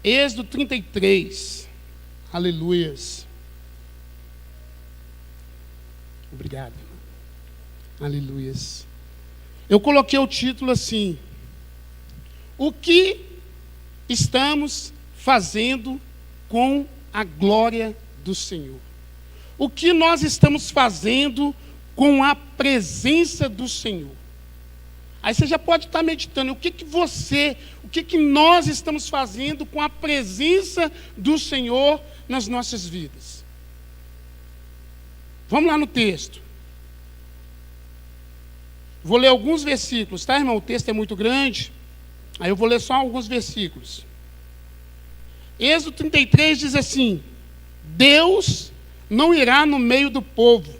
Êxodo 33. Aleluias. Obrigado. Aleluias. Eu coloquei o título assim: o que estamos fazendo com a glória do Senhor? O que nós estamos fazendo com a presença do Senhor? Aí você já pode estar meditando, o que nós estamos fazendo com a presença do Senhor nas nossas vidas? Vamos lá no texto. Vou ler alguns versículos, tá, irmão? O texto é muito grande, aí eu vou ler só alguns versículos. Êxodo 33 diz assim: Deus não irá no meio do povo,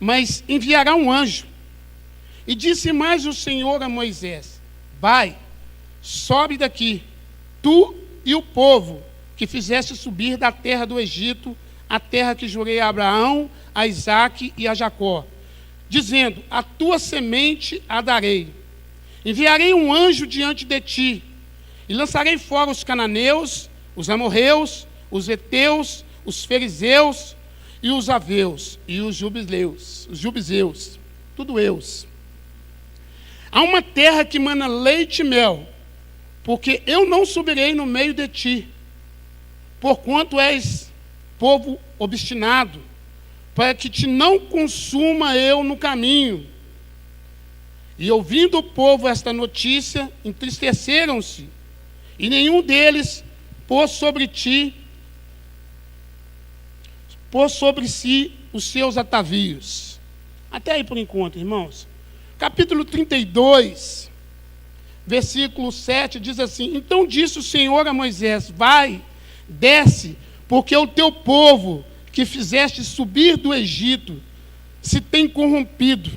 mas enviará um anjo. E disse mais o Senhor a Moisés: vai, sobe daqui, tu e o povo que fizeste subir da terra do Egito, a terra que jurei a Abraão, a Isaque e a Jacó, dizendo: a tua semente a darei. Enviarei um anjo diante de ti, e lançarei fora os cananeus, os amorreus, os heteus, os fariseus, e os aveus, e os jubizeus, tudo eus. Há uma terra que mana leite e mel, porque eu não subirei no meio de ti, porquanto és povo obstinado, para que te não consuma eu no caminho. E ouvindo o povo esta notícia, entristeceram-se, e nenhum deles pôs sobre si os seus atavios. Até aí por enquanto, irmãos. Capítulo 32, versículo 7, diz assim: então disse o Senhor a Moisés: vai, desce, porque o teu povo que fizeste subir do Egito se tem corrompido.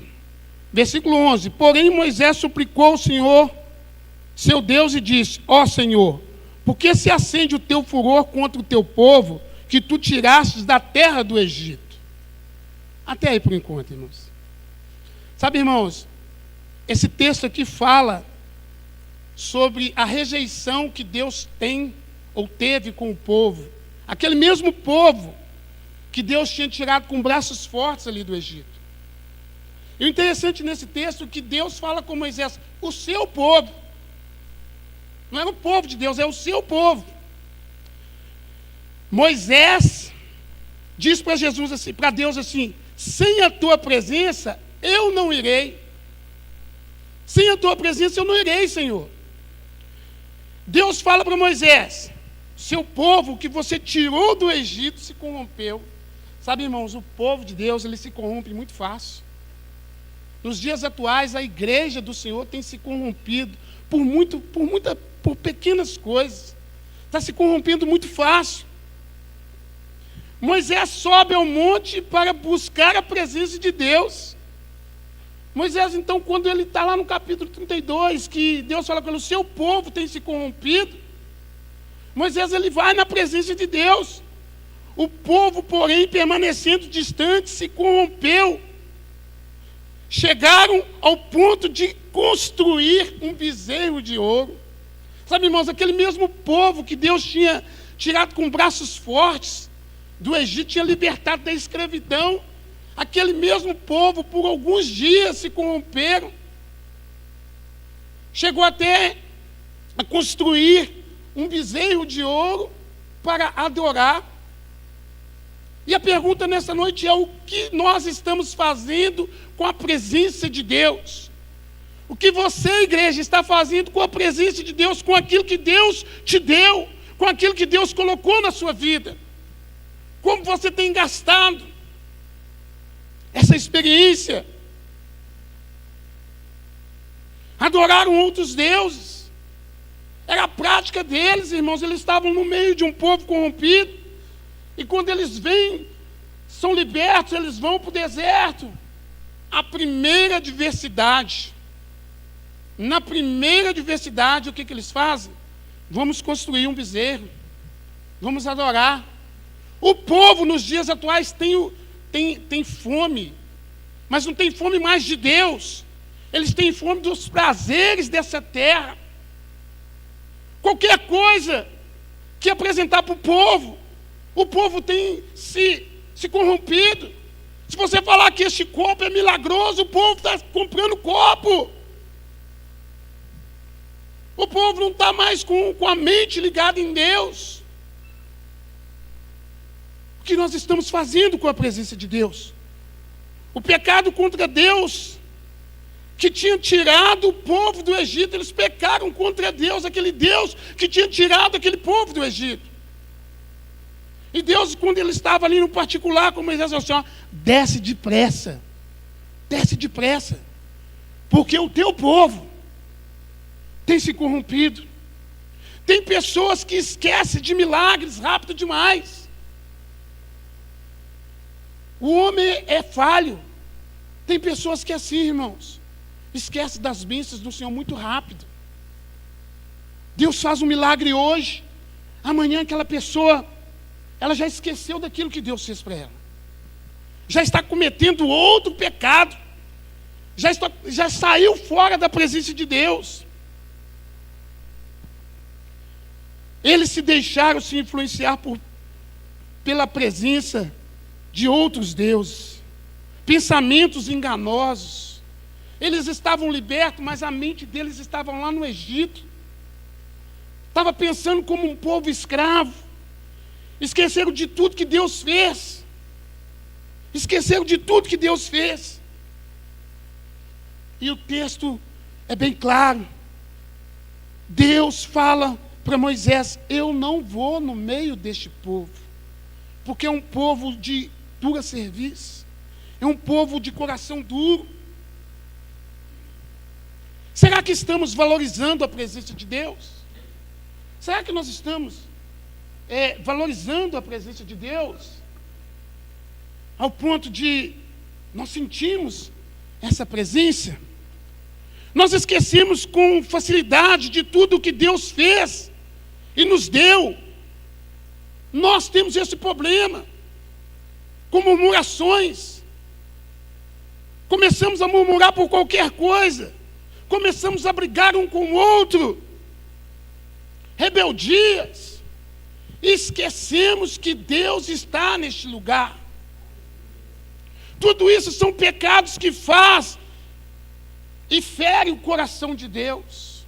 Versículo 11: porém Moisés suplicou ao Senhor, seu Deus, e disse: ó Senhor, por que se acende o teu furor contra o teu povo, que tu tirastes da terra do Egito? Até aí por enquanto, irmãos. Sabe, irmãos, esse texto aqui fala sobre a rejeição que Deus tem ou teve com o povo. Aquele mesmo povo que Deus tinha tirado com braços fortes ali do Egito. E o interessante nesse texto é que Deus fala com Moisés: o seu povo. Não era o povo de Deus, é o seu povo. Moisés diz para Jesus assim, para Deus assim: sem a tua presença eu não irei. Sem a tua presença eu não irei, Senhor. Deus fala para Moisés: seu povo que você tirou do Egito se corrompeu. Sabe, irmãos, o povo de Deus, ele se corrompe muito fácil. Nos dias atuais, a igreja do Senhor tem se corrompido por pequenas coisas. Está se corrompendo muito fácil. Moisés sobe ao monte para buscar a presença de Deus. Moisés, então, quando ele está lá no capítulo 32, que Deus fala com ele: o seu povo tem se corrompido, Moisés, ele vai na presença de Deus. O povo, porém, permanecendo distante, se corrompeu. Chegaram ao ponto de construir um bezerro de ouro. Sabe, irmãos, aquele mesmo povo que Deus tinha tirado com braços fortes do Egito, tinha libertado da escravidão, aquele mesmo povo, por alguns dias, se corromperam. Chegou até a construir um bezerro de ouro para adorar. E a pergunta nessa noite é: o que nós estamos fazendo com a presença de Deus? O que você, igreja, está fazendo com a presença de Deus, com aquilo que Deus te deu, com aquilo que Deus colocou na sua vida? Como você tem gastado essa experiência? Adoraram outros deuses. Era a prática deles, irmãos. Eles estavam no meio de um povo corrompido. E quando eles vêm, são libertos, eles vão para o deserto. A primeira adversidade. Na primeira adversidade, o que eles fazem? Vamos construir um bezerro. Vamos adorar. O povo nos dias atuais tem fome, mas não tem fome mais de Deus. Eles têm fome dos prazeres dessa terra. Qualquer coisa que apresentar para o povo. O povo tem se corrompido. Se você falar que este copo é milagroso, o povo está comprando copo. O povo não está mais com a mente ligada em Deus. O que nós estamos fazendo com a presença de Deus? O pecado contra Deus, que tinha tirado o povo do Egito, eles pecaram contra Deus, aquele Deus que tinha tirado aquele povo do Egito. E Deus, quando ele estava ali no particular com Moisés, falou assim: ó, desce depressa, porque o teu povo tem se corrompido. Tem pessoas que esquecem de milagres rápido demais. O homem é falho. Tem pessoas que é assim, irmãos, esquece das bênçãos do Senhor muito rápido. Deus faz um milagre hoje, amanhã aquela pessoa, ela já esqueceu daquilo que Deus fez para ela. Já está cometendo outro pecado. Já saiu fora da presença de Deus. Eles se deixaram se influenciar pela presença de outros deuses. Pensamentos enganosos. Eles estavam libertos, mas a mente deles estava lá no Egito. Estava pensando como um povo escravo. Esqueceram de tudo que Deus fez. E o texto é bem claro. Deus fala para Moisés: eu não vou no meio deste povo, porque é um povo de dura serviço, é um povo de coração duro. Será que estamos valorizando a presença de Deus? Será que nós estamos valorizando a presença de Deus ao ponto de nós sentirmos essa presença? Nós esquecemos com facilidade de tudo o que Deus fez e nos deu. Nós temos esse problema com murmurações. Começamos a murmurar por qualquer coisa. Começamos a brigar um com o outro. Rebeldias. Esquecemos que Deus está neste lugar. Tudo isso são pecados que faz e fere o coração de Deus.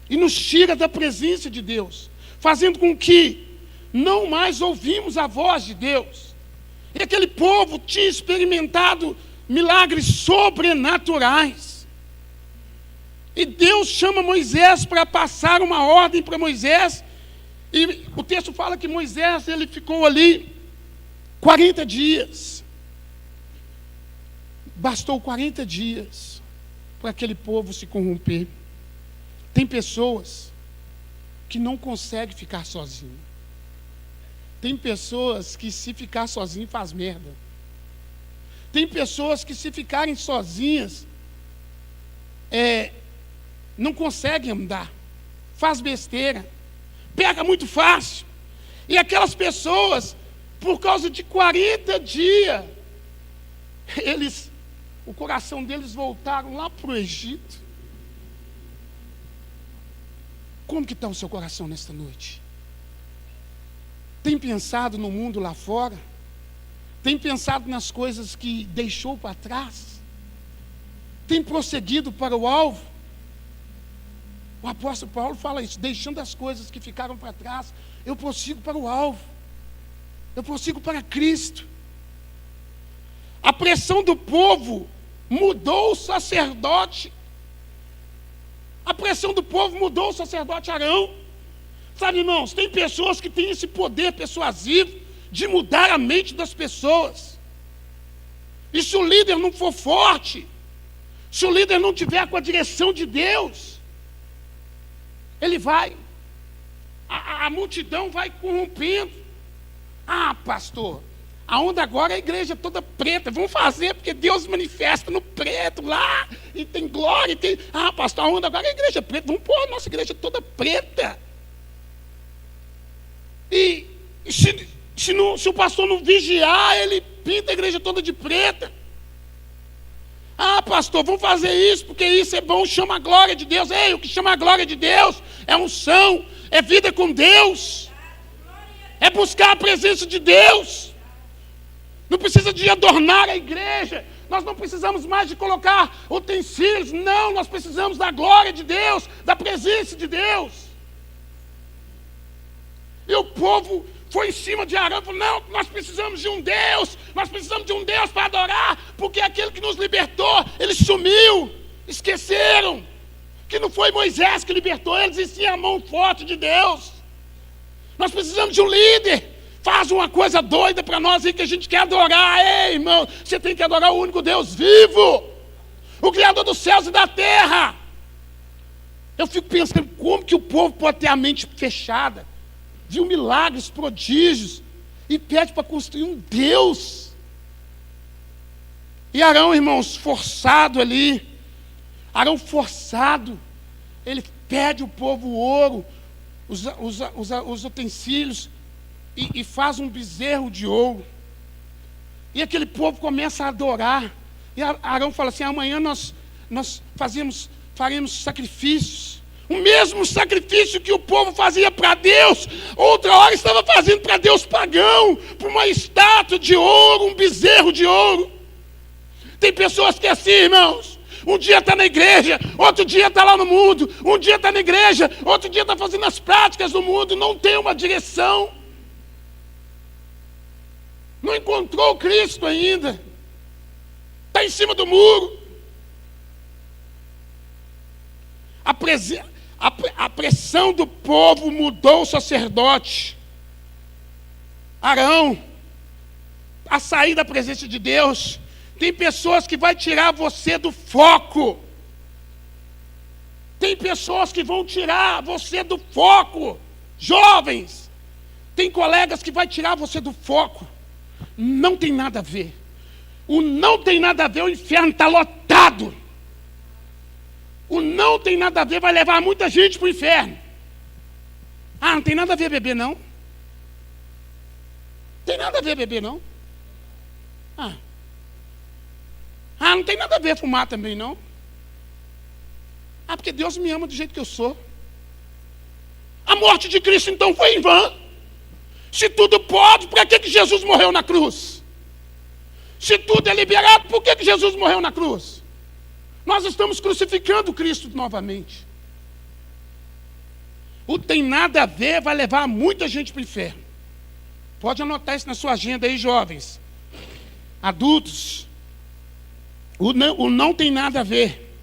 E nos tira da presença de Deus, fazendo com que não mais ouvimos a voz de Deus. E aquele povo tinha experimentado milagres sobrenaturais. E Deus chama Moisés para passar uma ordem para Moisés. E o texto fala que Moisés, ele ficou ali 40 dias. Bastou 40 dias para aquele povo se corromper. Tem pessoas que não conseguem ficar sozinhas. Tem pessoas que se ficar sozinho faz merda. Tem pessoas que se ficarem sozinhas não conseguem andar. Faz besteira. Pega muito fácil. E aquelas pessoas, por causa de 40 dias, o coração deles voltaram lá para o Egito. Como que está o seu coração nesta noite? Tem pensado no mundo lá fora? Tem pensado nas coisas que deixou para trás? Tem prosseguido para o alvo? O apóstolo Paulo fala isso: deixando as coisas que ficaram para trás, eu prossigo para o alvo. Eu prossigo para Cristo. A pressão do povo mudou o sacerdote. A pressão do povo mudou o sacerdote Arão. Sabe, irmãos, tem pessoas que têm esse poder persuasivo de mudar a mente das pessoas. E se o líder não for forte, se o líder não tiver com a direção de Deus, ele vai, a multidão vai corrompendo. Ah, pastor, a onda agora é a igreja toda preta. Vamos fazer, porque Deus manifesta no preto lá, e tem glória, e tem... Ah, pastor, a onda agora é a igreja preta. Vamos pôr a nossa igreja toda preta. E se o pastor não vigiar, ele pinta a igreja toda de preta. Ah, pastor, vamos fazer isso, porque isso é bom, chama a glória de Deus. Ei, o que chama a glória de Deus é unção, é vida com Deus, é buscar a presença de Deus. Não precisa de adornar a igreja, nós não precisamos mais de colocar utensílios, não, nós precisamos da glória de Deus, da presença de Deus. E o povo foi em cima de Arão e falou: não, nós precisamos de um Deus, nós precisamos de um Deus para adorar, porque aquele que nos libertou, ele sumiu, esqueceram que não foi Moisés que libertou eles, e sim a mão forte de Deus. Nós precisamos de um líder. Faz uma coisa doida para nós aí que a gente quer adorar. Ei, irmão, você tem que adorar o único Deus vivo, o Criador dos céus e da terra. Eu fico pensando, como que o povo pode ter a mente fechada, viu milagres, prodígios, e pede para construir um Deus. E Arão, irmãos, forçado ali, Arão forçado, ele pede o povo o ouro, os utensílios, e faz um bezerro de ouro. E aquele povo começa a adorar. E Arão fala assim: amanhã nós faremos sacrifícios. O mesmo sacrifício que o povo fazia para Deus, outra hora estava fazendo para Deus pagão, para uma estátua de ouro, um bezerro de ouro. Tem pessoas que é assim, irmãos. Um dia está na igreja, outro dia está lá no mundo. Um dia está na igreja, outro dia está fazendo as práticas do mundo. Não tem uma direção. Não encontrou Cristo ainda. Está em cima do muro. A pressão do povo mudou o sacerdote Arão a sair da presença de Deus. Tem pessoas que vai tirar você do foco. Tem pessoas que vão tirar você do foco. Jovens, tem colegas que vai tirar você do foco. Não tem nada a ver. O não tem nada a ver, o inferno está lotado. O não tem nada a ver vai levar muita gente para o inferno. Ah, não tem nada a ver beber, não. Tem nada a ver beber, não. Ah, não tem nada a ver fumar também, não. Ah, porque Deus me ama do jeito que eu sou. A morte de Cristo então foi em vão. Se tudo pode, por que Jesus morreu na cruz? Se tudo é liberado, por que Jesus morreu na cruz? Nós estamos crucificando Cristo novamente. O tem nada a ver vai levar muita gente para o inferno. Pode anotar isso na sua agenda aí, jovens, adultos. O não tem nada a ver.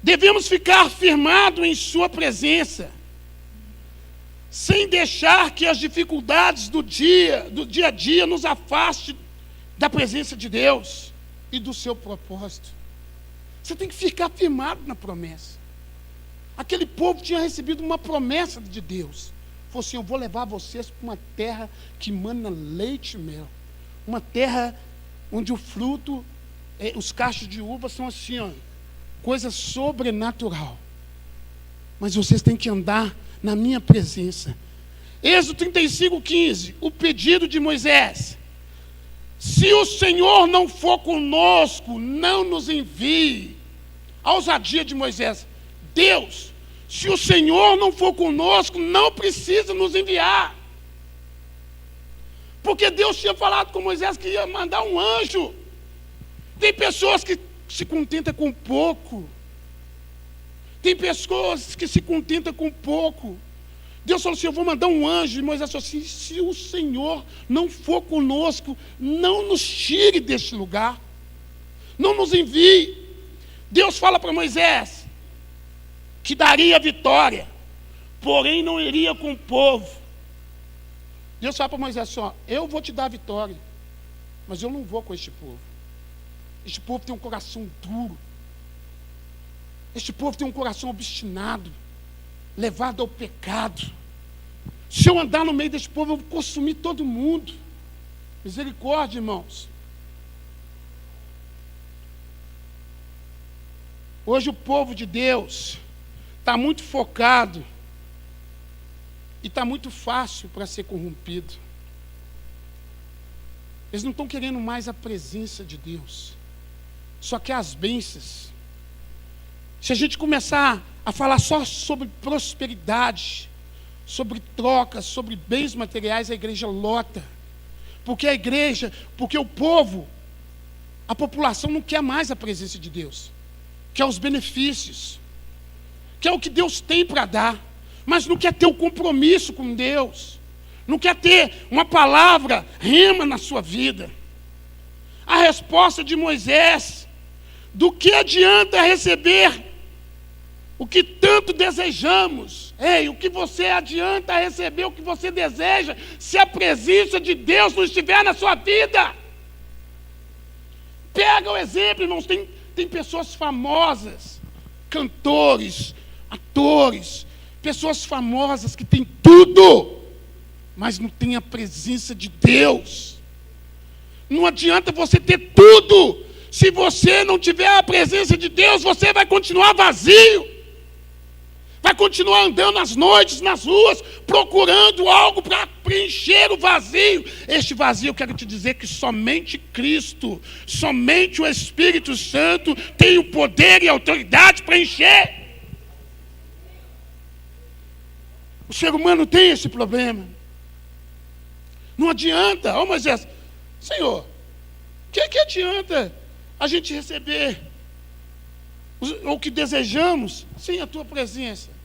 Devemos ficar firmados em sua presença, sem deixar que as dificuldades do dia a dia nos afaste da presença de Deus e do seu propósito. Você tem que ficar firmado na promessa. Aquele povo tinha recebido uma promessa de Deus. Falou assim: eu vou levar vocês para uma terra que mana leite e mel. Uma terra onde o fruto, os cachos de uva são assim, ó, coisa sobrenatural. Mas vocês têm que andar na minha presença. Êxodo 35:15, o pedido de Moisés: se o Senhor não for conosco, não nos envie. A ousadia de Moisés: Deus, se o Senhor não for conosco, não precisa nos enviar. Porque Deus tinha falado com Moisés que ia mandar um anjo. Tem pessoas que se contentam com pouco. Tem pessoas que se contentam com pouco. Deus falou assim: eu vou mandar um anjo. E Moisés falou assim: se o Senhor não for conosco, não nos tire deste lugar, não nos envie. Deus fala para Moisés que daria vitória, porém não iria com o povo. Deus fala para Moisés assim: ó, eu vou te dar a vitória, mas eu não vou com este povo. Este povo tem um coração duro. Este povo tem um coração obstinado, levado ao pecado. Se eu andar no meio deste povo, eu vou consumir todo mundo. Misericórdia, irmãos. Hoje o povo de Deus está muito focado e está muito fácil para ser corrompido. Eles não estão querendo mais a presença de Deus, só que as bênçãos. Se a gente começar a falar só sobre prosperidade, sobre trocas, sobre bens materiais, a igreja lota. Porque o povo, a população não quer mais a presença de Deus, quer os benefícios, quer o que Deus tem para dar, mas não quer ter o compromisso com Deus, não quer ter uma palavra rema na sua vida. A resposta de Moisés: do que adianta receber o que tanto desejamos? Ei, o que você adianta receber o que você deseja, se a presença de Deus não estiver na sua vida? Pega o exemplo, irmãos, tem pessoas famosas, cantores, atores, pessoas famosas que têm tudo, mas não tem a presença de Deus. Não adianta você ter tudo, se você não tiver a presença de Deus, você vai continuar vazio. Vai continuar andando nas noites, nas ruas, procurando algo para preencher o vazio. Este vazio, eu quero te dizer que somente Cristo, somente o Espírito Santo tem o poder e a autoridade para encher. O ser humano tem esse problema. Não adianta, Moisés, Senhor, o que adianta a gente receber o que desejamos sem a tua presença?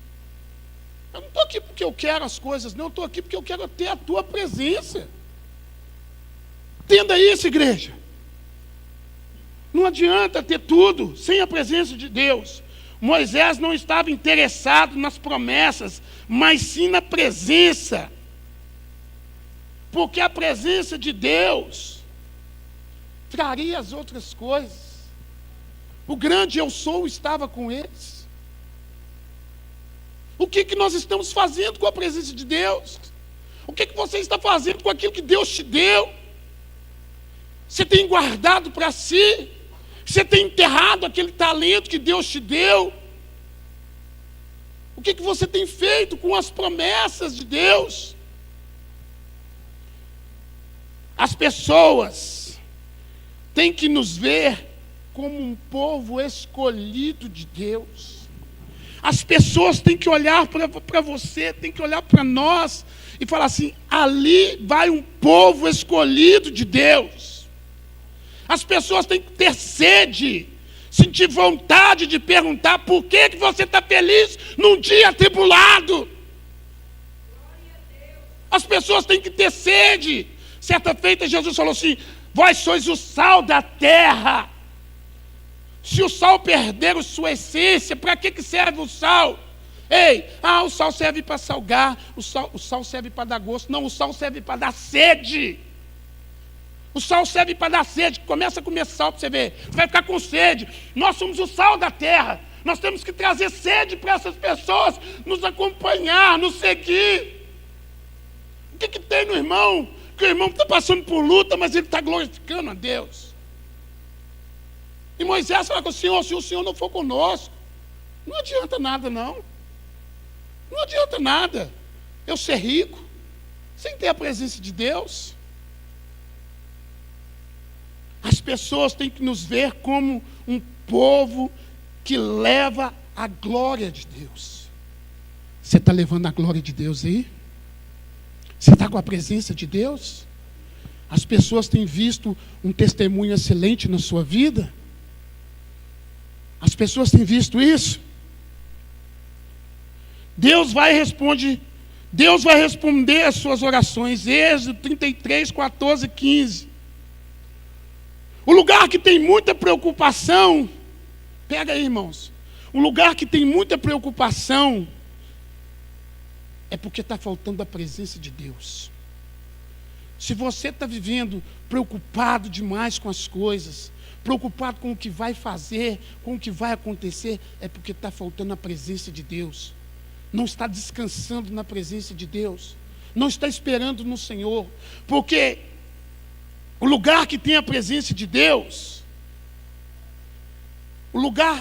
Eu não estou aqui porque eu quero as coisas, não, eu estou aqui porque eu quero ter a tua presença. Entenda isso, igreja. Não adianta ter tudo sem a presença de Deus. Moisés não estava interessado nas promessas, mas sim na presença. Porque a presença de Deus traria as outras coisas. O grande eu sou estava com eles. O que nós estamos fazendo com a presença de Deus? O que você está fazendo com aquilo que Deus te deu? Você tem guardado para si? Você tem enterrado aquele talento que Deus te deu? O que você tem feito com as promessas de Deus? As pessoas têm que nos ver como um povo escolhido de Deus. As pessoas têm que olhar para você, têm que olhar para nós e falar assim: ali vai um povo escolhido de Deus. As pessoas têm que ter sede, sentir vontade de perguntar: por que você está feliz num dia atribulado? As pessoas têm que ter sede. Certa feita Jesus falou assim: vós sois o sal da terra. Se o sal perder a sua essência, para que serve o sal? O sal serve para salgar, o sal serve para dar gosto. Não, o sal serve para dar sede. O sal serve para dar sede. Começa a comer sal para você ver, você vai ficar com sede. Nós somos o sal da terra. Nós temos que trazer sede para essas pessoas nos acompanhar, nos seguir. O que tem no irmão? Que o irmão está passando por luta, mas ele está glorificando a Deus. E Moisés fala com o Senhor: se o Senhor não for conosco, não adianta nada, não. Não adianta nada eu ser rico sem ter a presença de Deus. As pessoas têm que nos ver como um povo que leva a glória de Deus. Você está levando a glória de Deus aí? Você está com a presença de Deus? As pessoas têm visto um testemunho excelente na sua vida? As pessoas têm visto isso? Deus vai responder às suas orações. Êxodo 33, 14, 15. O lugar que tem muita preocupação, pega aí, irmãos. O lugar que tem muita preocupação é porque está faltando a presença de Deus. Se você está vivendo preocupado demais com as coisas, preocupado com o que vai fazer, com o que vai acontecer, é porque está faltando a presença de Deus. Não está descansando na presença de Deus. Não está esperando no Senhor. Porque o lugar que tem a presença de Deus,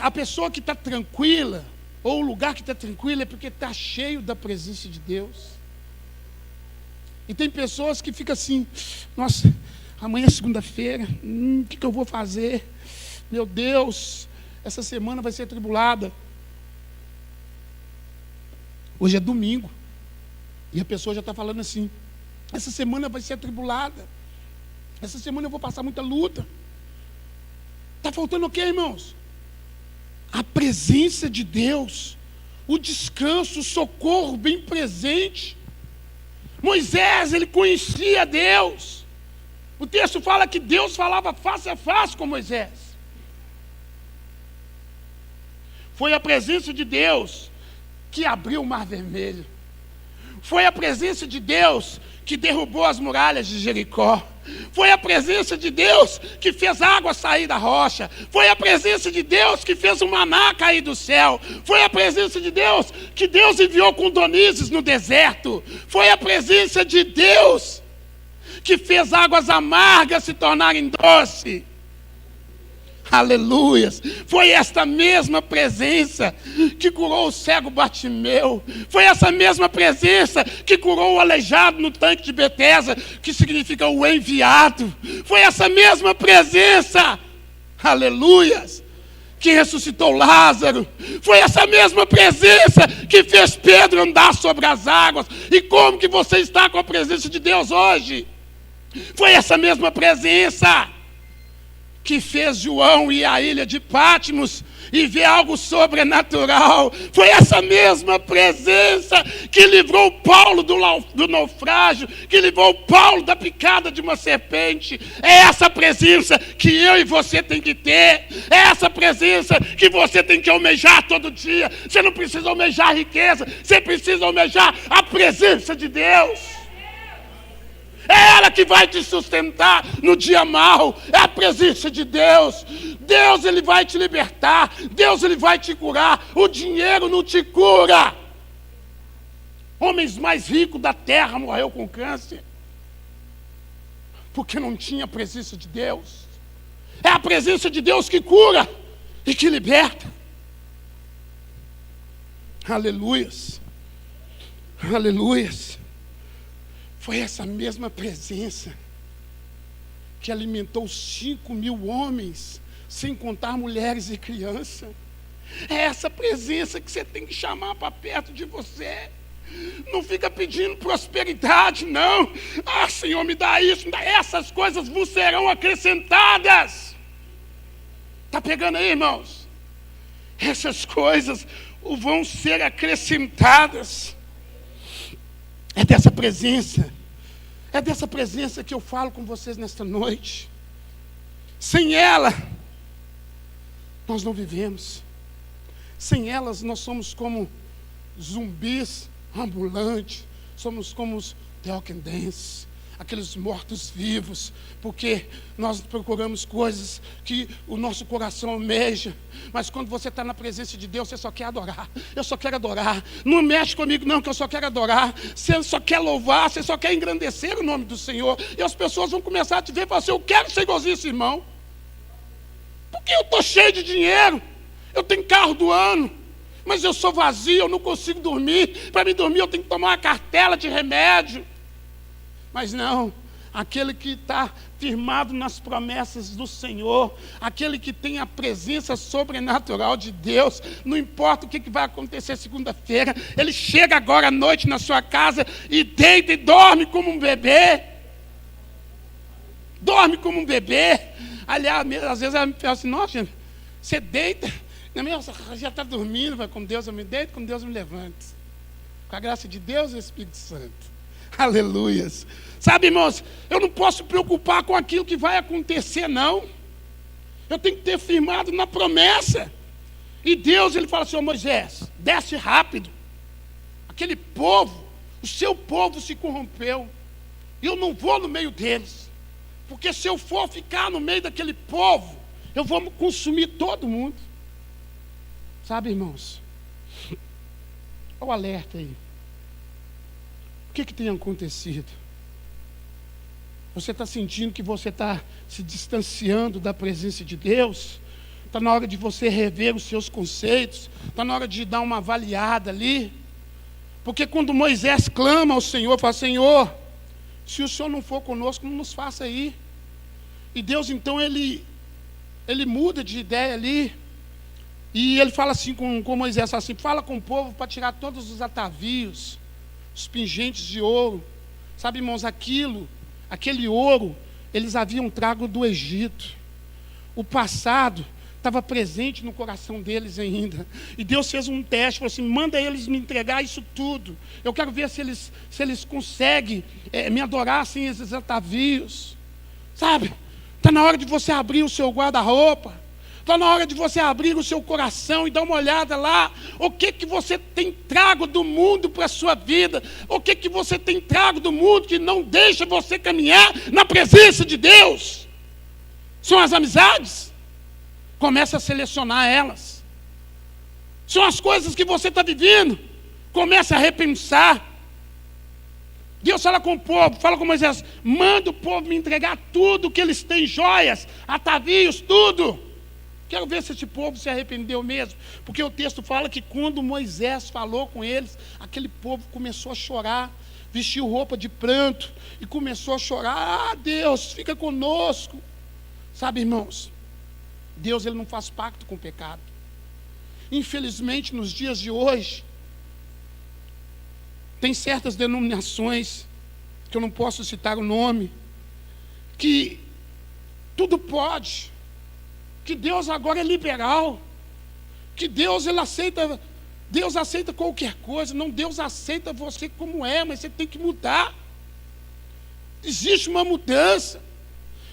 a pessoa que está tranquila, ou o lugar que está tranquilo é porque está cheio da presença de Deus. E tem pessoas que ficam assim: nossa, amanhã é segunda-feira, o que eu vou fazer? Meu Deus, essa semana vai ser atribulada. Hoje é domingo. E a pessoa já está falando assim: essa semana vai ser atribulada. Essa semana eu vou passar muita luta. Está faltando o quê, irmãos? A presença de Deus, o descanso, o socorro bem presente. Moisés, ele conhecia Deus. O texto fala que Deus falava face a face com Moisés. Foi a presença de Deus que abriu o Mar Vermelho. Foi a presença de Deus que derrubou as muralhas de Jericó. Foi a presença de Deus que fez a água sair da rocha. Foi a presença de Deus que fez o maná cair do céu. Foi a presença de Deus que Deus enviou codornizes no deserto. Foi a presença de Deus que fez águas amargas se tornarem doces. Aleluias. Foi esta mesma presença que curou o cego Bartimeu. Foi essa mesma presença que curou o aleijado no tanque de Betesda, que significa o enviado. Foi essa mesma presença, aleluias, que ressuscitou Lázaro. Foi essa mesma presença que fez Pedro andar sobre as águas. E como que você está com a presença de Deus hoje? Foi essa mesma presença que fez João ir à ilha de Patmos e ver algo sobrenatural. Foi essa mesma presença que livrou Paulo do naufrágio, que livrou Paulo da picada de uma serpente. É essa presença que eu e você tem que ter. É essa presença que você tem que almejar todo dia. Você não precisa almejar a riqueza, você precisa almejar a presença de Deus. É ela que vai te sustentar no dia mau. É a presença de Deus. Deus, ele vai te libertar. Deus, ele vai te curar. O dinheiro não te cura. Homens mais ricos da terra morreu com câncer porque não tinha a presença de Deus. É a presença de Deus que cura e que liberta. Aleluias. Aleluias. Foi essa mesma presença que alimentou 5.000 homens, sem contar mulheres e crianças. É essa presença que você tem que chamar para perto de você. Não fica pedindo prosperidade, não. Ah, Senhor, me dá isso, me dá. Essas coisas vos serão acrescentadas. Está pegando aí, irmãos? Essas coisas vão ser acrescentadas. É dessa presença que eu falo com vocês nesta noite. Sem ela, nós não vivemos. Sem elas, nós somos como zumbis ambulantes. Somos como os The Walking Dead, aqueles mortos-vivos, porque nós procuramos coisas que o nosso coração almeja, mas quando você está na presença de Deus, você só quer adorar. Eu só quero adorar. Não mexe comigo não, que eu só quero adorar. Você só quer louvar, você só quer engrandecer o nome do Senhor, e as pessoas vão começar a te ver e falar assim: eu quero ser igualzinho esse irmão, porque eu estou cheio de dinheiro, eu tenho carro do ano, mas eu sou vazio, eu não consigo dormir. Para mim dormir eu tenho que tomar uma cartela de remédio. Mas não, aquele que está firmado nas promessas do Senhor, aquele que tem a presença sobrenatural de Deus, não importa o que vai acontecer segunda-feira, ele chega agora à noite na sua casa e deita e dorme como um bebê. Dorme como um bebê. Aliás, às vezes ela me fala assim: nossa, você deita, já está dormindo, vai com Deus, eu me deito, com Deus eu me levanto. Com a graça de Deus e o Espírito Santo. Aleluias. Sabe, irmãos, eu não posso me preocupar com aquilo que vai acontecer, não. Eu tenho que ter firmado na promessa. E Deus, ele fala assim: ô Moisés, desce rápido. Aquele povo, o seu povo se corrompeu. Eu não vou no meio deles, porque se eu for ficar no meio daquele povo, eu vou consumir todo mundo. Sabe, irmãos, olha o alerta aí. O que tem acontecido? Você está sentindo que você está se distanciando da presença de Deus? Está na hora de você rever os seus conceitos? Está na hora de dar uma avaliada ali? Porque quando Moisés clama ao Senhor, fala: Senhor, se o Senhor não for conosco, não nos faça ir. E Deus então ele muda de ideia ali. E ele fala assim com Moisés, fala assim, fala com o povo para tirar todos os atavios, os pingentes de ouro. Sabe, irmãos, aquele ouro, eles haviam trago do Egito. O passado estava presente no coração deles ainda. E Deus fez um teste, falou assim, manda eles me entregar isso tudo. Eu quero ver se eles conseguem me adorar sem esses atavios. Sabe, está na hora de você abrir o seu guarda-roupa. Está na hora de você abrir o seu coração e dar uma olhada lá. O que você tem trago do mundo para a sua vida? O que você tem trago do mundo que não deixa você caminhar na presença de Deus? São as amizades? Comece a selecionar elas. São as coisas que você está vivendo? Comece a repensar. Deus fala com o povo, fala com Moisés, manda o povo me entregar tudo que eles têm, joias, atavios, tudo. Quero ver se esse povo se arrependeu mesmo, porque o texto fala que quando Moisés falou com eles, aquele povo começou a chorar, vestiu roupa de pranto e começou a chorar. Deus, fica conosco. Sabe, irmãos, Deus ele não faz pacto com o pecado. Infelizmente, nos dias de hoje, tem certas denominações, que eu não posso citar o nome, que tudo pode, que Deus agora é liberal, que Deus aceita qualquer coisa. Não, Deus aceita você como é, mas você tem que mudar. Existe uma mudança.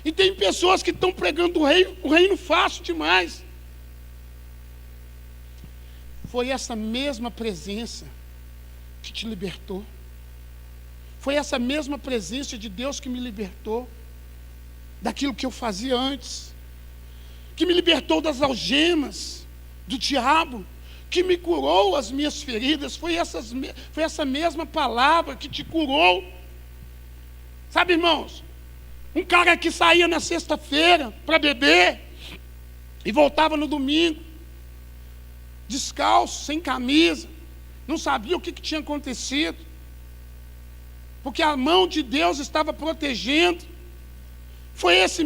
E tem pessoas que estão pregando o reino fácil demais. Foi essa mesma presença que te libertou. Foi essa mesma presença de Deus que me libertou daquilo que eu fazia antes, que me libertou das algemas do diabo, que me curou as minhas feridas. Foi essa mesma palavra que te curou. Sabe, irmãos, um cara que saía na sexta-feira para beber e voltava no domingo descalço, sem camisa, não sabia o que tinha acontecido, porque a mão de Deus estava protegendo. Foi essa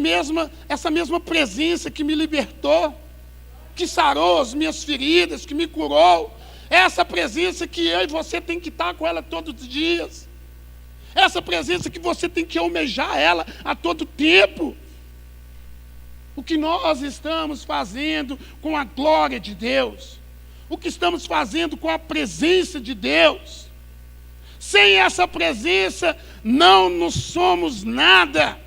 mesma presença que me libertou, que sarou as minhas feridas, que me curou. Essa presença que eu e você tem que estar com ela todos os dias. Essa presença que você tem que almejar ela a todo tempo. O que nós estamos fazendo com a glória de Deus, o que estamos fazendo com a presença de Deus. Sem essa presença, não somos nada.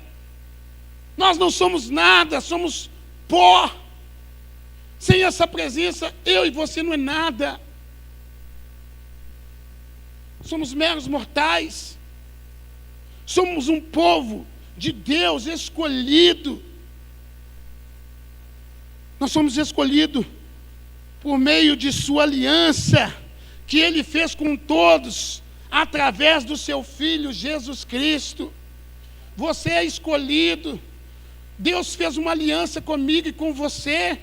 Nós não somos nada, somos pó. Sem essa presença, eu e você não é nada. Somos meros mortais. Somos um povo de Deus escolhido. Nós somos escolhidos por meio de sua aliança, que Ele fez com todos, através do seu Filho Jesus Cristo. Você é escolhido. Deus fez uma aliança comigo e com você.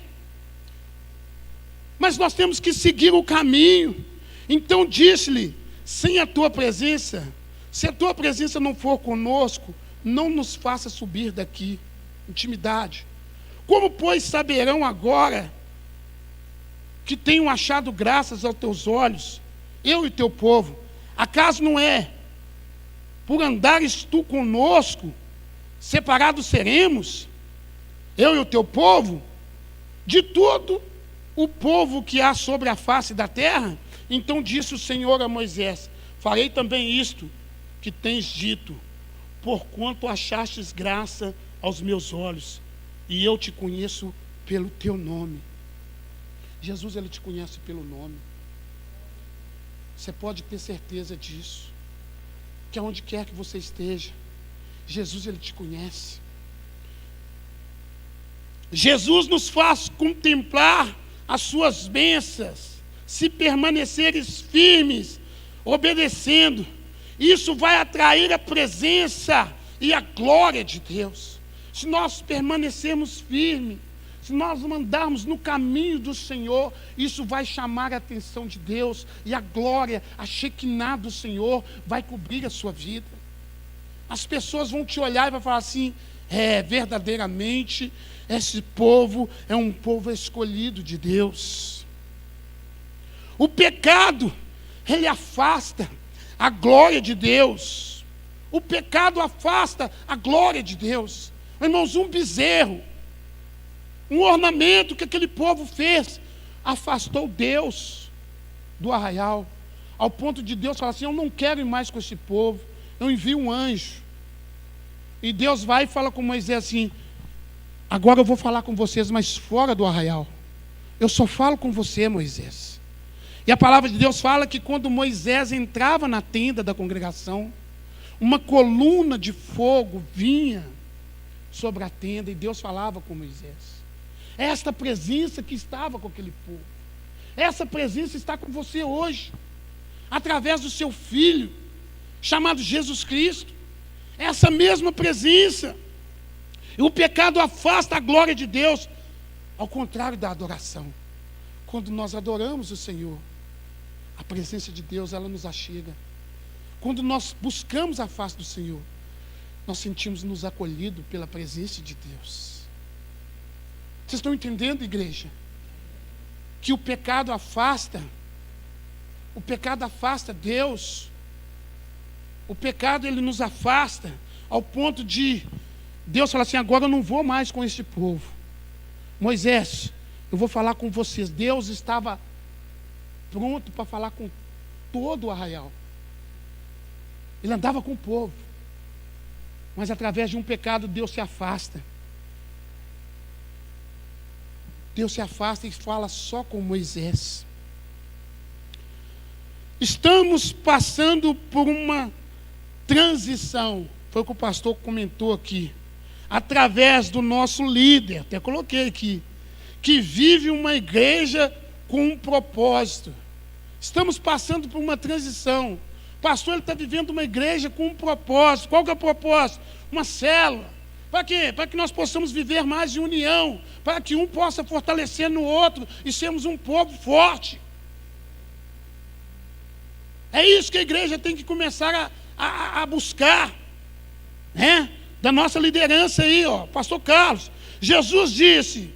Mas nós temos que seguir o caminho. Então disse-lhe, sem a tua presença, se a tua presença não for conosco, não nos faça subir daqui. Intimidade. Como, pois, saberão agora que tenho achado graças aos teus olhos, eu e teu povo? Acaso não é por andares tu conosco, separados seremos, eu e o teu povo, de todo o povo que há sobre a face da terra? Então disse o Senhor a Moisés, farei também isto que tens dito, porquanto achastes graça aos meus olhos, e eu te conheço pelo teu nome. Jesus, Ele te conhece pelo nome. Você pode ter certeza disso, que aonde quer que você esteja, Jesus, Ele te conhece. Jesus nos faz contemplar as suas bênçãos, se permaneceres firmes, obedecendo. Isso vai atrair a presença e a glória de Deus. Se nós permanecermos firmes, se nós andarmos no caminho do Senhor, isso vai chamar a atenção de Deus, e a glória, a Shekinah do Senhor vai cobrir a sua vida. As pessoas vão te olhar e vão falar assim, Verdadeiramente, esse povo é um povo escolhido de Deus. O pecado, ele afasta a glória de Deus. O pecado afasta a glória de Deus. Irmãos, um bezerro, um ornamento que aquele povo fez, afastou Deus do arraial, ao ponto de Deus falar assim: eu não quero ir mais com esse povo, eu envio um anjo. E Deus vai e fala com Moisés assim: agora eu vou falar com vocês, mas fora do arraial. Eu só falo com você, Moisés. E a palavra de Deus fala que quando Moisés entrava na tenda da congregação, uma coluna de fogo vinha sobre a tenda e Deus falava com Moisés. Esta presença que estava com aquele povo, essa presença está com você hoje, através do seu Filho, chamado Jesus Cristo. Essa mesma presença. E o pecado afasta a glória de Deus, ao contrário da adoração. Quando nós adoramos o Senhor, a presença de Deus, ela nos achega. Quando nós buscamos a face do Senhor, nós sentimos-nos acolhidos pela presença de Deus. Vocês estão entendendo, igreja? Que o pecado afasta Deus. O pecado, ele nos afasta, ao ponto de Deus falar assim: agora eu não vou mais com este povo. Moisés, eu vou falar com vocês. Deus estava pronto para falar com todo o arraial. Ele andava com o povo. Mas através de um pecado, Deus se afasta. Deus se afasta e fala só com Moisés. Estamos passando por uma transição, foi o que o pastor comentou aqui, através do nosso líder, até coloquei aqui, que vive uma igreja com um propósito. Estamos passando por uma transição. O pastor está vivendo uma igreja com um propósito. Qual que é o propósito? Uma célula. Para quê? Para que nós possamos viver mais de união, para que um possa fortalecer no outro e sermos um povo forte. É isso que a igreja tem que começar a buscar, né? Da nossa liderança aí, pastor Carlos. Jesus disse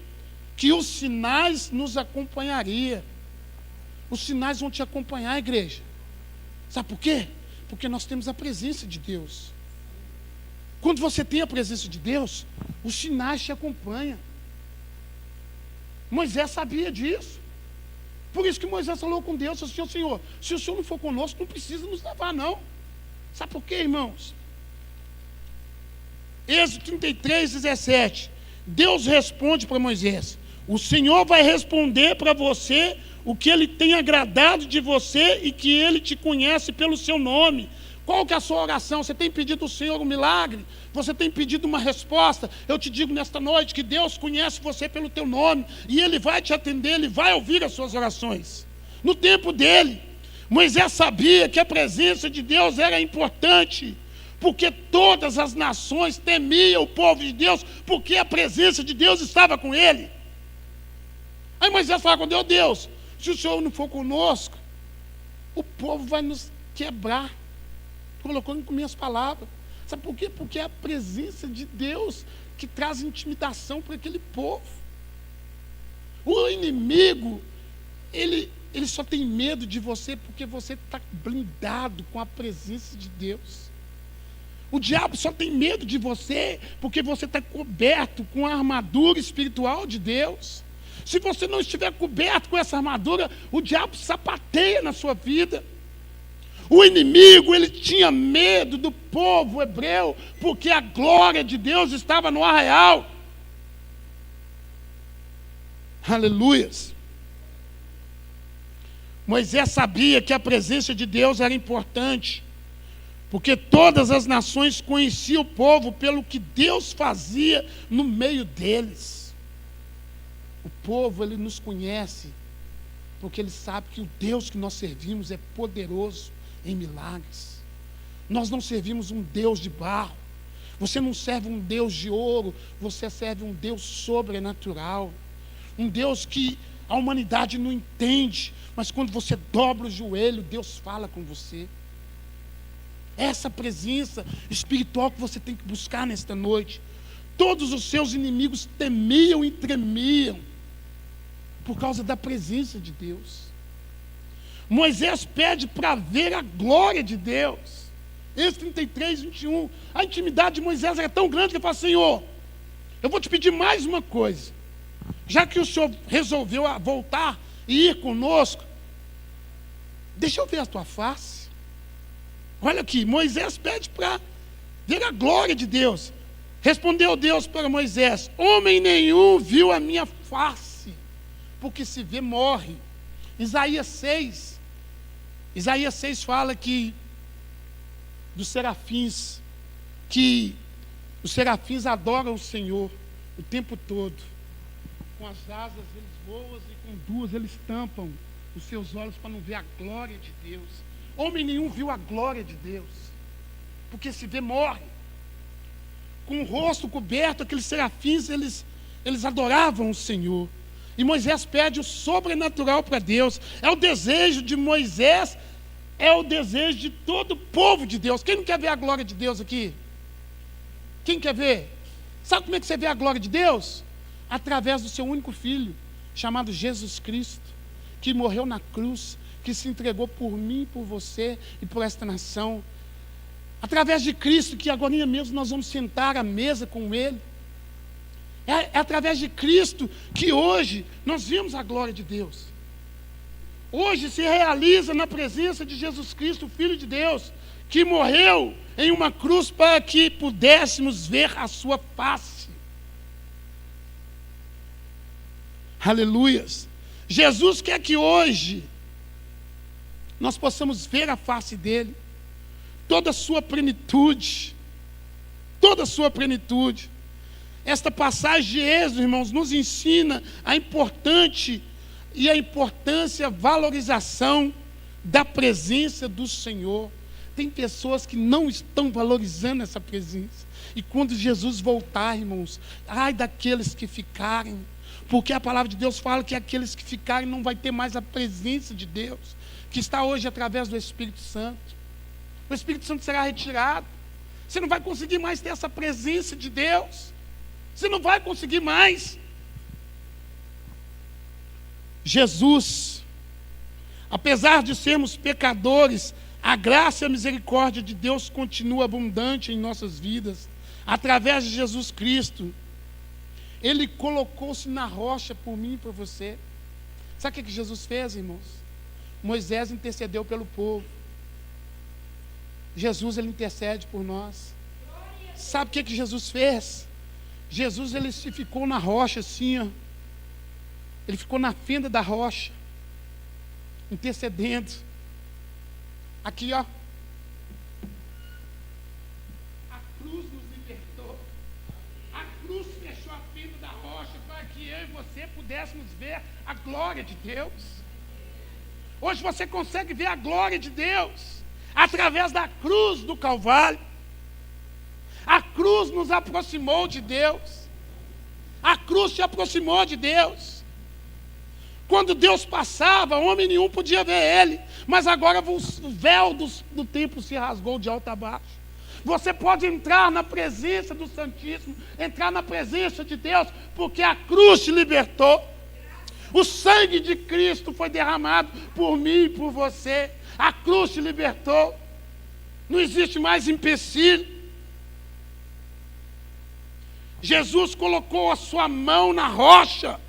que os sinais nos acompanhariam. Os sinais vão te acompanhar, igreja. Sabe por quê? Porque nós temos a presença de Deus. Quando você tem a presença de Deus, os sinais te acompanham. Moisés sabia disso. Por isso que Moisés falou com Deus assim: Senhor, se o Senhor não for conosco, não precisa nos levar, não. Sabe por quê, irmãos? Êxodo 33, 17. Deus responde para Moisés: o Senhor vai responder para você o que Ele tem agradado de você e que Ele te conhece pelo seu nome. Qual que é a sua oração? Você tem pedido ao Senhor um milagre? Você tem pedido uma resposta? Eu te digo nesta noite que Deus conhece você pelo teu nome e Ele vai te atender, Ele vai ouvir as suas orações. No tempo dele, Moisés sabia que a presença de Deus era importante, porque todas as nações temiam o povo de Deus, porque a presença de Deus estava com ele. Aí Moisés fala com Deus: Deus, se o Senhor não for conosco, o povo vai nos quebrar. Colocando com minhas palavras. Sabe por quê? Porque é a presença de Deus que traz intimidação para aquele povo. O inimigo, ele só tem medo de você porque você está blindado com a presença de Deus. O diabo só tem medo de você porque você está coberto com a armadura espiritual de Deus. Se você não estiver coberto com essa armadura, o diabo sapateia na sua vida. O inimigo, ele tinha medo do povo hebreu, porque a glória de Deus estava no arraial. Aleluias. Moisés sabia que a presença de Deus era importante, porque todas as nações conheciam o povo pelo que Deus fazia no meio deles. O povo, ele nos conhece, porque ele sabe que o Deus que nós servimos é poderoso em milagres. Nós não servimos um Deus de barro. Você não serve um Deus de ouro. Você serve um Deus sobrenatural, um Deus que a humanidade não entende, mas quando você dobra o joelho, Deus fala com você. Essa presença espiritual que você tem que buscar nesta noite. Todos os seus inimigos temiam e tremiam por causa da presença de Deus. Moisés pede para ver a glória de Deus. Êxodo 33, 21. A intimidade de Moisés era tão grande que ele fala: Senhor, eu vou te pedir mais uma coisa. Já que o Senhor resolveu voltar e ir conosco, deixa eu ver a tua face. Olha aqui, Moisés pede para ver a glória de Deus. Respondeu Deus para Moisés: homem nenhum viu a minha face, porque se vê, morre. Isaías 6 fala que dos serafins, que os serafins adoram o Senhor o tempo todo. Com as asas eles voam e com duas eles tampam os seus olhos para não ver a glória de Deus. Homem nenhum viu a glória de Deus, porque se vê, morre. Com o rosto coberto, aqueles serafins, eles adoravam o Senhor. E Moisés pede o sobrenatural para Deus. É o desejo de Moisés, é o desejo de todo o povo de Deus. Quem não quer ver a glória de Deus aqui? Quem quer ver? Sabe como é que você vê a glória de Deus? Através do seu único filho, chamado Jesus Cristo, que morreu na cruz, que se entregou por mim, por você e por esta nação. Através de Cristo, que agora mesmo nós vamos sentar à mesa com Ele. É através de Cristo que hoje nós vimos a glória de Deus. Hoje se realiza na presença de Jesus Cristo, o Filho de Deus, que morreu em uma cruz para que pudéssemos ver a sua face. Aleluias. Jesus quer que hoje nós possamos ver a face dele, toda a sua plenitude, toda a sua plenitude. Esta passagem de Êxodo, irmãos, nos ensina a importância, a valorização da presença do Senhor. Tem pessoas que não estão valorizando essa presença. E quando Jesus voltar, irmãos, ai daqueles que ficarem, porque a palavra de Deus fala que aqueles que ficarem não vai ter mais a presença de Deus, que está hoje através do Espírito Santo. O Espírito Santo será retirado. Você não vai conseguir mais ter essa presença de Deus. Você não vai conseguir mais. Jesus, apesar de sermos pecadores, a graça e a misericórdia de Deus continua abundante em nossas vidas. Através de Jesus Cristo, Ele colocou-se na rocha por mim e por você. Sabe o que Jesus fez, irmãos? Moisés intercedeu pelo povo. Jesus, Ele intercede por nós. Sabe o que Jesus fez? Jesus, Ele se ficou na rocha assim, ó. Ele ficou na fenda da rocha, intercedendo. Aqui, ó. A cruz nos libertou. A cruz fechou a fenda da rocha para que eu e você pudéssemos ver a glória de Deus. Hoje você consegue ver a glória de Deus através da cruz do Calvário. A cruz nos aproximou de Deus. A cruz te aproximou de Deus. Quando Deus passava, homem nenhum podia ver Ele. Mas agora o véu do templo se rasgou de alto a baixo. Você pode entrar na presença do Santíssimo, entrar na presença de Deus, porque a cruz te libertou. O sangue de Cristo foi derramado por mim e por você. A cruz te libertou. Não existe mais empecilho. Jesus colocou a sua mão na rocha,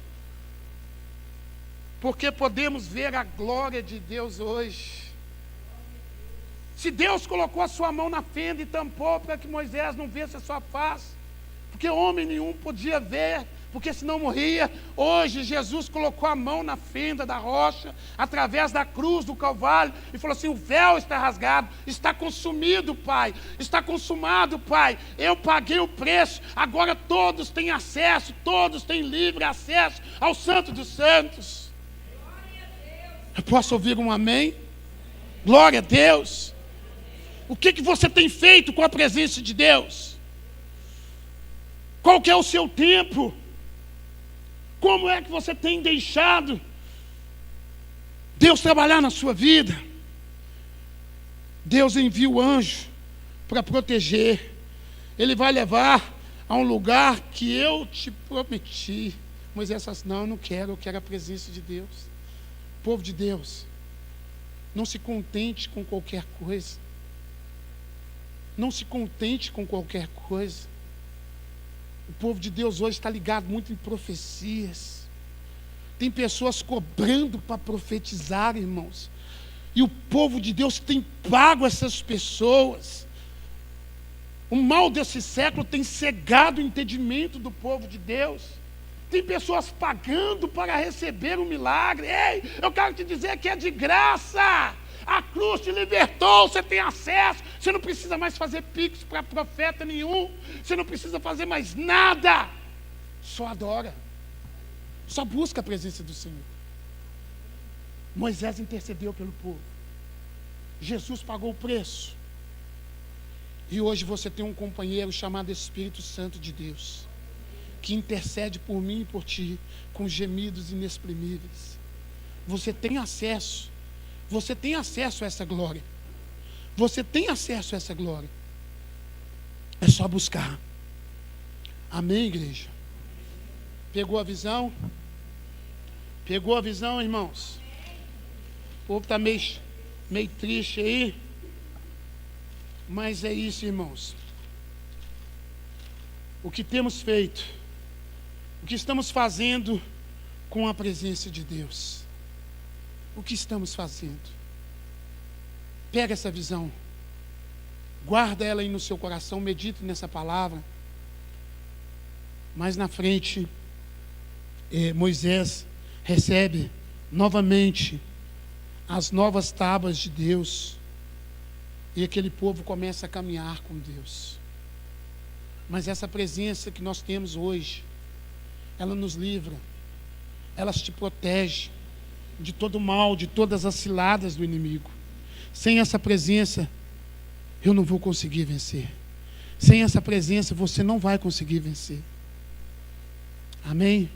porque podemos ver a glória de Deus hoje. Se Deus colocou a sua mão na fenda e tampou para que Moisés não visse a sua face, porque homem nenhum podia ver, porque senão morria. Hoje Jesus colocou a mão na fenda da rocha, através da cruz do Calvário, e falou assim: o véu está rasgado, está consumido, Pai, está consumado, Pai, eu paguei o preço, agora todos têm acesso, todos têm livre acesso ao Santo dos Santos. Eu posso ouvir um amém? Glória a Deus. O que você tem feito com a presença de Deus? Qual que é o seu tempo? Como é que você tem deixado Deus trabalhar na sua vida? Deus envia o anjo para proteger. Ele vai levar a um lugar que eu te prometi. Moisés falou assim: não, eu não quero, eu quero a presença de Deus. Povo de Deus, não se contente com qualquer coisa. Não se contente com qualquer coisa. O povo de Deus hoje está ligado muito em profecias. Tem pessoas cobrando para profetizar, irmãos. E o povo de Deus tem pago essas pessoas. O mal desse século tem cegado o entendimento do povo de Deus. Tem pessoas pagando para receber um milagre. Ei, eu quero te dizer que é de graça. A cruz te libertou, você tem acesso. Você não precisa mais fazer pix para profeta nenhum. Você não precisa fazer mais nada. Só adora. Só busca a presença do Senhor. Moisés intercedeu pelo povo. Jesus pagou o preço. E hoje você tem um companheiro chamado Espírito Santo de Deus, que intercede por mim e por ti, com gemidos inexprimíveis. Você tem acesso. Você tem acesso a essa glória. Você tem acesso a essa glória. É só buscar. Amém, igreja? Pegou a visão? Pegou a visão, irmãos? O povo está meio triste aí. Mas é isso, irmãos. O que temos feito, o que estamos fazendo com a presença de Deus. O que estamos fazendo? Pega essa visão, guarda ela aí no seu coração, medite nessa palavra. Mais na frente, Moisés recebe novamente as novas tábuas de Deus, e aquele povo começa a caminhar com Deus. Mas essa presença que nós temos hoje, ela nos livra, ela te protege de todo mal, de todas as ciladas do inimigo. Sem essa presença, eu não vou conseguir vencer. Sem essa presença, você não vai conseguir vencer. Amém?